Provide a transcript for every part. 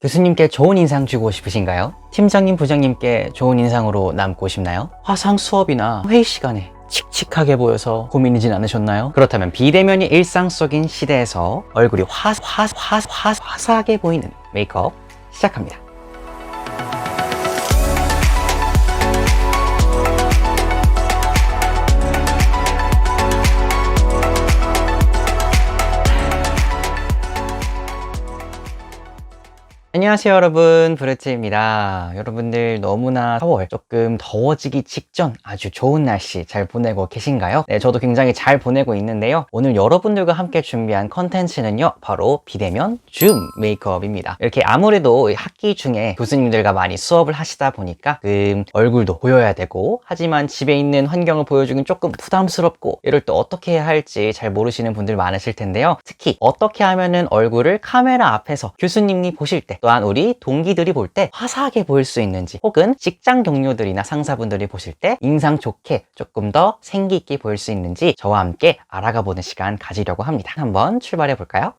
교수님께 좋은 인상 주고 싶으신가요? 팀장님, 부장님께 좋은 인상으로 남고 싶나요? 화상 수업이나 회의 시간에 칙칙하게 보여서 고민이진 않으셨나요? 그렇다면 비대면이 일상 속인 시대에서 얼굴이 화사하게 보이는 메이크업 시작합니다. 안녕하세요 여러분, 브레트입니다. 여러분들 너무나 4월 조금 더워지기 직전 아주 좋은 날씨 잘 보내고 계신가요? 네, 저도 굉장히 잘 보내고 있는데요. 오늘 여러분들과 함께 준비한 컨텐츠는요, 바로 비대면 줌 메이크업입니다. 이렇게 아무래도 학기 중에 교수님들과 많이 수업을 하시다 보니까 얼굴도 보여야 되고, 하지만 집에 있는 환경을 보여주긴 조금 부담스럽고, 이럴 때 어떻게 해야 할지 잘 모르시는 분들 많으실 텐데요. 특히 어떻게 하면은 얼굴을 카메라 앞에서 교수님이 보실 때, 또한 우리 동기들이 볼 때 화사하게 보일 수 있는지, 혹은 직장 동료들이나 상사분들이 보실 때 인상 좋게 조금 더 생기 있게 보일 수 있는지 저와 함께 알아가 보는 시간 가지려고 합니다. 한번 출발해 볼까요?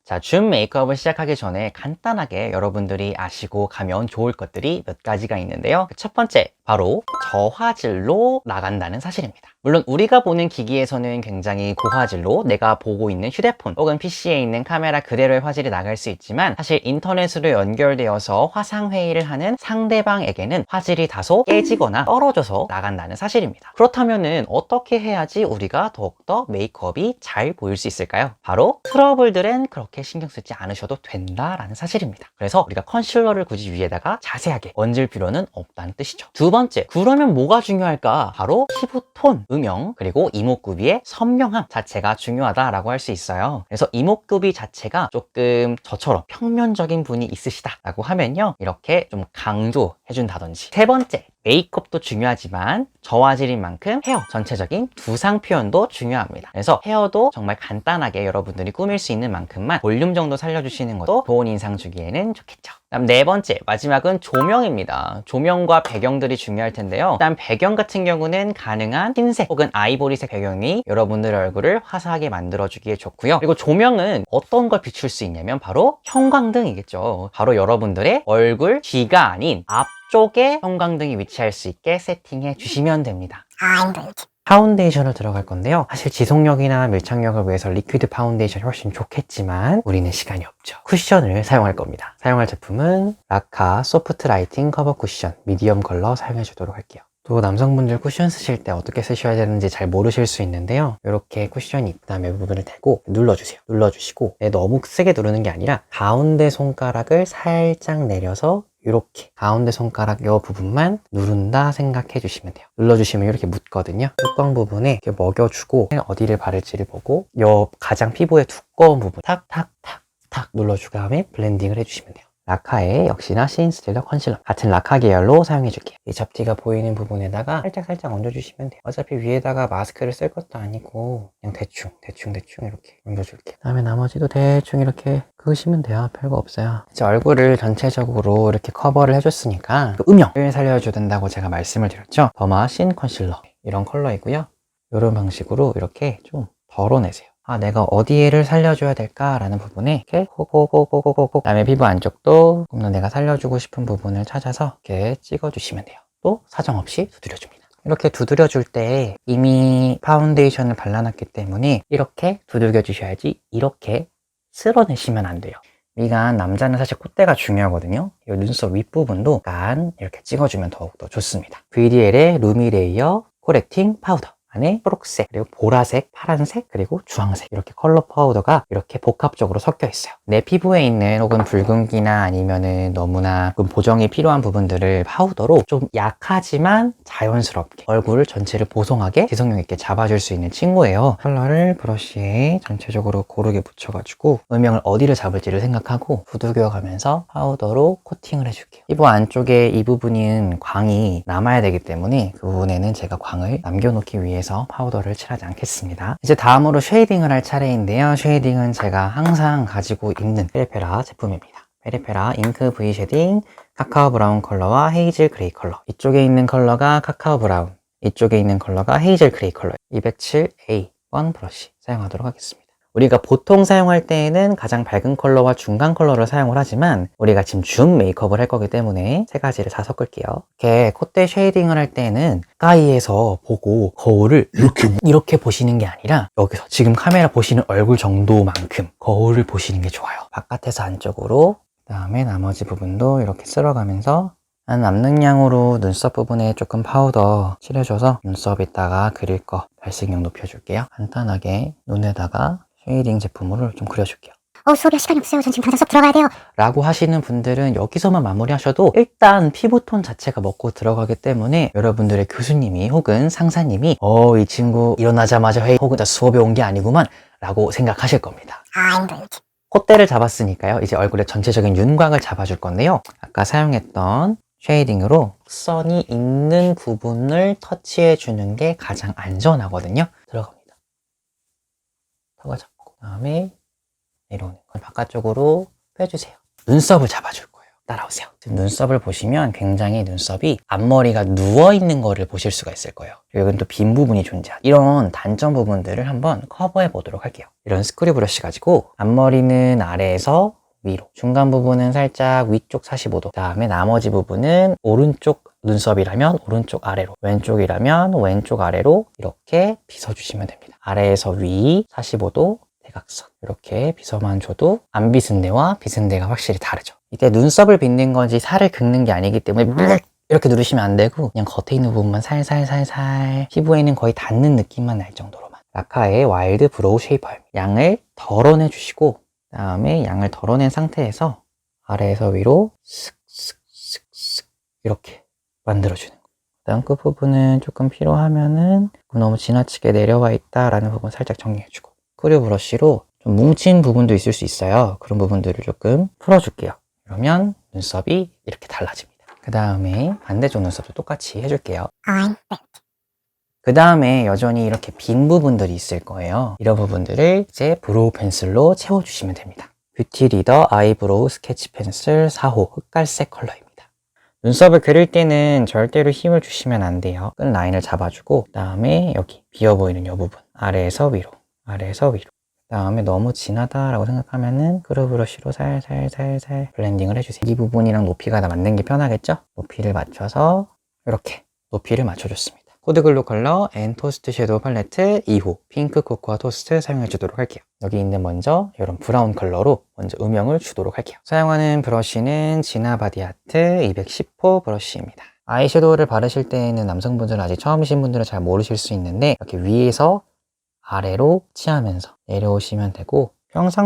자, 줌 메이크업을 시작하기 전에 간단하게 여러분들이 아시고 가면 좋을 것들이 몇 가지가 있는데요. 첫 번째, 바로 저화질로 나간다는 사실입니다. 물론 우리가 보는 기기에서는 굉장히 고화질로 내가 보고 있는 휴대폰 혹은 PC에 있는 카메라 그대로의 화질이 나갈 수 있지만, 사실 인터넷으로 연결되어서 화상회의를 하는 상대방에게는 화질이 다소 깨지거나 떨어져서 나간다는 사실입니다. 그렇다면은 어떻게 해야지 우리가 더욱더 메이크업이 잘 보일 수 있을까요? 바로 트러블들은 그렇게 신경 쓰지 않으셔도 된다라는 사실입니다. 그래서 우리가 컨실러를 굳이 위에다가 자세하게 얹을 필요는 없다는 뜻이죠. 두 번째, 그러면 뭐가 중요할까? 바로 피부톤, 음영, 그리고 이목구비의 선명함 자체가 중요하다라고 할 수 있어요. 그래서 이목구비 자체가 조금 저처럼 평면적인 분이 있으시다라고 하면요, 이렇게 좀 강조해준다든지. 세 번째, 메이크업도 중요하지만 저화질인 만큼 헤어 전체적인 두상 표현도 중요합니다. 그래서 헤어도 정말 간단하게 여러분들이 꾸밀 수 있는 만큼만 볼륨 정도 살려주시는 것도 좋은 인상 주기에는 좋겠죠. 그다음 네 번째, 마지막은 조명입니다. 조명과 배경들이 중요할 텐데요. 일단 배경 같은 경우는 가능한 흰색 혹은 아이보리색 배경이 여러분들의 얼굴을 화사하게 만들어주기에 좋고요. 그리고 조명은 어떤 걸 비출 수 있냐면 바로 형광등이겠죠. 바로 여러분들의 얼굴 뒤가 아닌 앞쪽에 형광등이 위치할 수 있게 세팅해 주시면 됩니다. 파운데이션을 들어갈 건데요. 사실 지속력이나 밀착력을 위해서 리퀴드 파운데이션이 훨씬 좋겠지만 우리는 시간이 없죠. 쿠션을 사용할 겁니다. 사용할 제품은 라카 소프트 라이팅 커버 쿠션 미디엄 컬러 사용해 주도록 할게요. 또 남성분들 쿠션 쓰실 때 어떻게 쓰셔야 되는지 잘 모르실 수 있는데요. 이렇게 쿠션이 있다면 이 부분을 대고 눌러주세요. 눌러주시고, 너무 세게 누르는 게 아니라 가운데 손가락을 살짝 내려서 이렇게 가운데 손가락 이 부분만 누른다 생각해 주시면 돼요. 눌러주시면 이렇게 묻거든요. 뚜껑 부분에 이렇게 먹여주고 어디를 바를지를 보고 이 가장 피부의 두꺼운 부분 탁탁탁탁 눌러주고 다음에 블렌딩을 해주시면 돼요. 라카의 역시나 시인스틸러 컨실러 같은 라카 계열로 사용해 줄게요. 이 잡티가 보이는 부분에다가 살짝 얹어주시면 돼요. 어차피 위에다가 마스크를 쓸 것도 아니고 그냥 대충 이렇게 얹어줄게요. 그다음에 나머지도 대충 이렇게 그으시면 돼요. 별거 없어요. 이제 얼굴을 전체적으로 이렇게 커버를 해줬으니까 음영을 살려줘야 된다고 제가 말씀을 드렸죠. 더마 신 컨실러 이런 컬러이고요. 이런 방식으로 이렇게 좀 덜어내세요. 내가 어디를 살려줘야 될까라는 부분에 이렇게 콕콕콕콕콕콕, 그다음에 피부 안쪽도 조금 더 내가 살려주고 싶은 부분을 찾아서 이렇게 찍어주시면 돼요. 또 사정없이 두드려줍니다. 이렇게 두드려줄 때 이미 파운데이션을 발라놨기 때문에 이렇게 두들겨 주셔야지 이렇게 쓸어내시면 안 돼요. 미간, 남자는 사실 콧대가 중요하거든요. 이 눈썹 윗부분도 약간 이렇게 찍어주면 더욱더 좋습니다. VDL의 루미 레이어 코렉팅 파우더 안에 초록색, 그리고 보라색, 파란색, 그리고 주황색 이렇게 컬러 파우더가 이렇게 복합적으로 섞여 있어요. 내 피부에 있는 혹은 붉은기나 아니면은 너무나 보정이 필요한 부분들을 파우더로 좀 약하지만 자연스럽게 얼굴 전체를 보송하게 지속력 있게 잡아줄 수 있는 친구예요. 컬러를 브러쉬에 전체적으로 고르게 묻혀가지고 음영을 어디를 잡을지를 생각하고 두들겨가면서 파우더로 코팅을 해줄게요. 피부 안쪽에 이 부분은 광이 남아야 되기 때문에 그 부분에는 제가 광을 남겨놓기 위해서 파우더를 칠하지 않겠습니다. 이제 다음으로 쉐이딩을 할 차례인데요. 쉐이딩은 제가 항상 가지고 있는 페리페라 제품입니다. 페리페라 잉크 V 쉐딩 카카오 브라운 컬러와 헤이즐 그레이 컬러. 이쪽에 있는 컬러가 카카오 브라운, 이쪽에 있는 컬러가 헤이즐 그레이 컬러. 207A1 브러쉬 사용하도록 하겠습니다. 우리가 보통 사용할 때에는 가장 밝은 컬러와 중간 컬러를 사용을 하지만 우리가 지금 줌 메이크업을 할 거기 때문에 세 가지를 다 섞을게요. 이렇게 콧대 쉐이딩을 할 때는 가까이에서 보고 거울을 이렇게 보시는 게 아니라 여기서 지금 카메라 보시는 얼굴 정도만큼 거울을 보시는 게 좋아요. 바깥에서 안쪽으로, 그 다음에 나머지 부분도 이렇게 쓸어가면서 난 남는 양으로 눈썹 부분에 조금 파우더 칠해줘서 눈썹에다가 그릴 거 발색력 높여줄게요. 간단하게 눈에다가 쉐이딩 제품으로 좀 그려줄게요. 수업이야 시간이 없어요. 전 지금 당장 수업 들어가야 돼요. 라고 하시는 분들은 여기서만 마무리하셔도 일단 피부톤 자체가 먹고 들어가기 때문에 여러분들의 교수님이 혹은 상사님이 이 친구 일어나자마자 회의 혹은 수업에 온 게 아니구만 라고 생각하실 겁니다. 힘들지. 콧대를 잡았으니까요. 이제 얼굴의 전체적인 윤곽을 잡아줄 건데요. 아까 사용했던 쉐이딩으로 선이 있는 부분을 터치해 주는 게 가장 안전하거든요. 들어갑니다. 턱을 잡고 그 다음에 내려오는 건 바깥쪽으로 빼주세요. 눈썹을 잡아줄 거예요. 따라오세요. 지금 눈썹을 보시면 굉장히 눈썹이 앞머리가 누워있는 거를 보실 수가 있을 거예요. 그리고 여기는 또 빈 부분이 존재하죠. 이런 단점 부분들을 한번 커버해 보도록 할게요. 이런 스크류 브러쉬 가지고 앞머리는 아래에서 위로, 중간 부분은 살짝 위쪽 45도, 그 다음에 나머지 부분은 오른쪽 눈썹이라면 오른쪽 아래로, 왼쪽이라면 왼쪽 아래로 이렇게 빗어주시면 됩니다. 아래에서 위 45도 대각선 이렇게 빗어만 줘도 안 빗은 데와 빗은 데가 확실히 다르죠. 이때 눈썹을 빗는 건지 살을 긁는 게 아니기 때문에 이렇게 누르시면 안 되고 그냥 겉에 있는 부분만 살살살살 피부에 있는 거의 닿는 느낌만 날 정도로만. 라카의 와일드 브로우 쉐이퍼입니다. 양을 덜어내 주시고 그 다음에 양을 덜어낸 상태에서 아래에서 위로 슥슥슥슥 이렇게 만들어주는 거예요. 그다음 끝부분은 조금 필요하면은 너무 지나치게 내려와 있다라는 부분 살짝 정리해주고 스크류 브러쉬로 좀 뭉친 부분도 있을 수 있어요. 그런 부분들을 조금 풀어줄게요. 그러면 눈썹이 이렇게 달라집니다. 그 다음에 반대쪽 눈썹도 똑같이 해줄게요. 그 다음에 여전히 이렇게 빈 부분들이 있을 거예요. 이런 부분들을 이제 브로우 펜슬로 채워주시면 됩니다. 뷰티 리더 아이브로우 스케치 펜슬 4호 흑갈색 컬러입니다. 눈썹을 그릴 때는 절대로 힘을 주시면 안 돼요. 끈 라인을 잡아주고 그 다음에 여기 비어 보이는 이 부분 아래에서 위로, 아래에서 위로. 그 다음에 너무 진하다라고 생각하면은 스크류 브러쉬로 살살살살 블렌딩을 해주세요. 이 부분이랑 높이가 다 맞는 게 편하겠죠? 높이를 맞춰서 이렇게 높이를 맞춰줬습니다. 코드글루 컬러 앤 토스트 섀도우 팔레트 2호 핑크 코코아 토스트 사용해 주도록 할게요. 여기 있는 먼저 이런 브라운 컬러로 먼저 음영을 주도록 할게요. 사용하는 브러쉬는 지나 바디 아트 210호 브러쉬입니다. 아이섀도우를 바르실 때에는 남성분들은 아직 처음이신 분들은 잘 모르실 수 있는데 이렇게 위에서 아래로 칠하면서 내려오시면 되고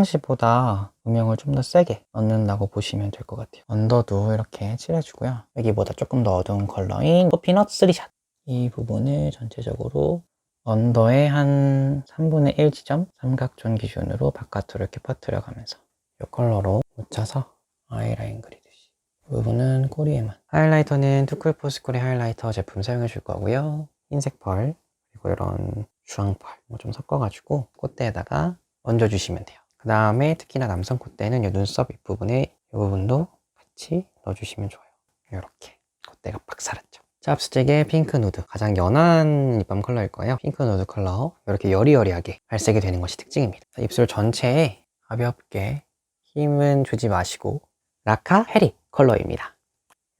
평상시보다 음영을 좀 더 세게 넣는다고 보시면 될 것 같아요. 언더도 이렇게 칠해주고요. 여기보다 조금 더 어두운 컬러인 피넛 3샷 이 부분을 전체적으로 언더의 한 3분의 1 지점 삼각존 기준으로 바깥으로 이렇게 퍼뜨려가면서 이 컬러로 묻혀서 아이라인 그리듯이 이 부분은 꼬리에만. 하이라이터는 투쿨포스쿨의 하이라이터 제품 사용해 줄 거고요. 흰색 펄 그리고 이런 주황펄 좀 섞어가지고 콧대에다가 얹어주시면 돼요. 그 다음에 특히나 남성 콧대는 이 눈썹 윗부분에 이 부분도 같이 넣어주시면 좋아요. 이렇게 콧대가 빡 살았죠. 찹스틱의 핑크 누드, 가장 연한 립밤 컬러일 거예요. 핑크 누드 컬러 이렇게 여리여리하게 발색이 되는 것이 특징입니다. 입술 전체에 가볍게 힘은 주지 마시고 라카 헤리 컬러입니다.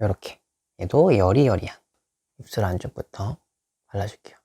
이렇게 얘도 여리여리한 입술 안쪽부터 발라줄게요.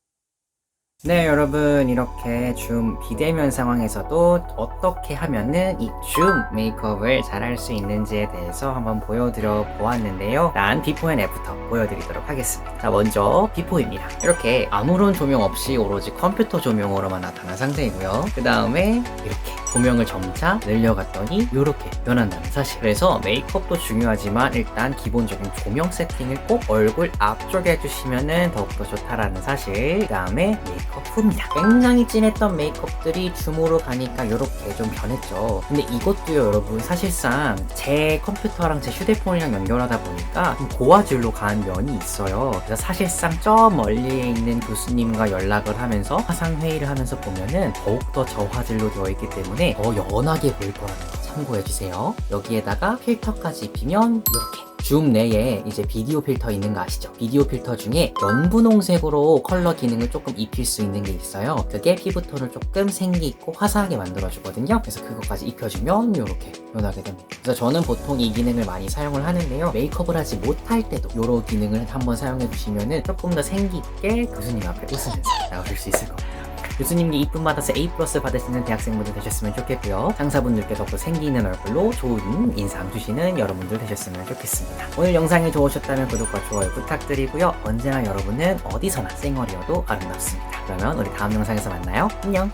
네, 여러분 이렇게 줌 비대면 상황에서도 어떻게 하면은 이 줌 메이크업을 잘 할 수 있는지에 대해서 한번 보여드려 보았는데요. 일단 비포 앤 애프터 보여드리도록 하겠습니다. 자, 먼저 비포입니다. 이렇게 아무런 조명 없이 오로지 컴퓨터 조명으로만 나타난 상태이고요. 그 다음에 이렇게 조명을 점차 늘려갔더니 이렇게 변한다는 사실. 그래서 메이크업도 중요하지만 일단 기본적인 조명 세팅을 꼭 얼굴 앞쪽에 해주시면 더욱더 좋다라는 사실. 그 다음에 메이크업 후입니다. 굉장히 진했던 메이크업들이 줌으로 가니까 이렇게 좀 변했죠. 근데 이것도요, 여러분 사실상 제 컴퓨터랑 제 휴대폰이랑 연결하다 보니까 좀 고화질로 간 면이 있어요. 그래서 사실상 저 멀리에 있는 교수님과 연락을 하면서 화상 회의를 하면서 보면은 더욱더 저화질로 되어 있기 때문에 더 연하게 보일 거라는 거죠. 참고해주세요. 여기에다가 필터까지 입히면 이렇게 줌 내에 이제 비디오 필터 있는 거 아시죠? 비디오 필터 중에 연분홍색으로 컬러 기능을 조금 입힐 수 있는 게 있어요. 그게 피부톤을 조금 생기 있고 화사하게 만들어주거든요. 그래서 그것까지 입혀주면 이렇게 변하게 됩니다. 그래서 저는 보통 이 기능을 많이 사용을 하는데요. 메이크업을 하지 못할 때도 이런 기능을 한번 사용해 주시면 조금 더 생기 있게 교수님 앞에 웃으면서 나오실 수 있을 겁니다. 교수님께 이쁨 받아서 A+ 받으시는 대학생분들 되셨으면 좋겠고요. 상사분들께서 또 생기 있는 얼굴로 좋은 인상 주시는 여러분들 되셨으면 좋겠습니다. 오늘 영상이 좋으셨다면 구독과 좋아요 부탁드리고요. 언제나 여러분은 어디서나 쌩얼이어도 아름답습니다. 그러면 우리 다음 영상에서 만나요. 안녕!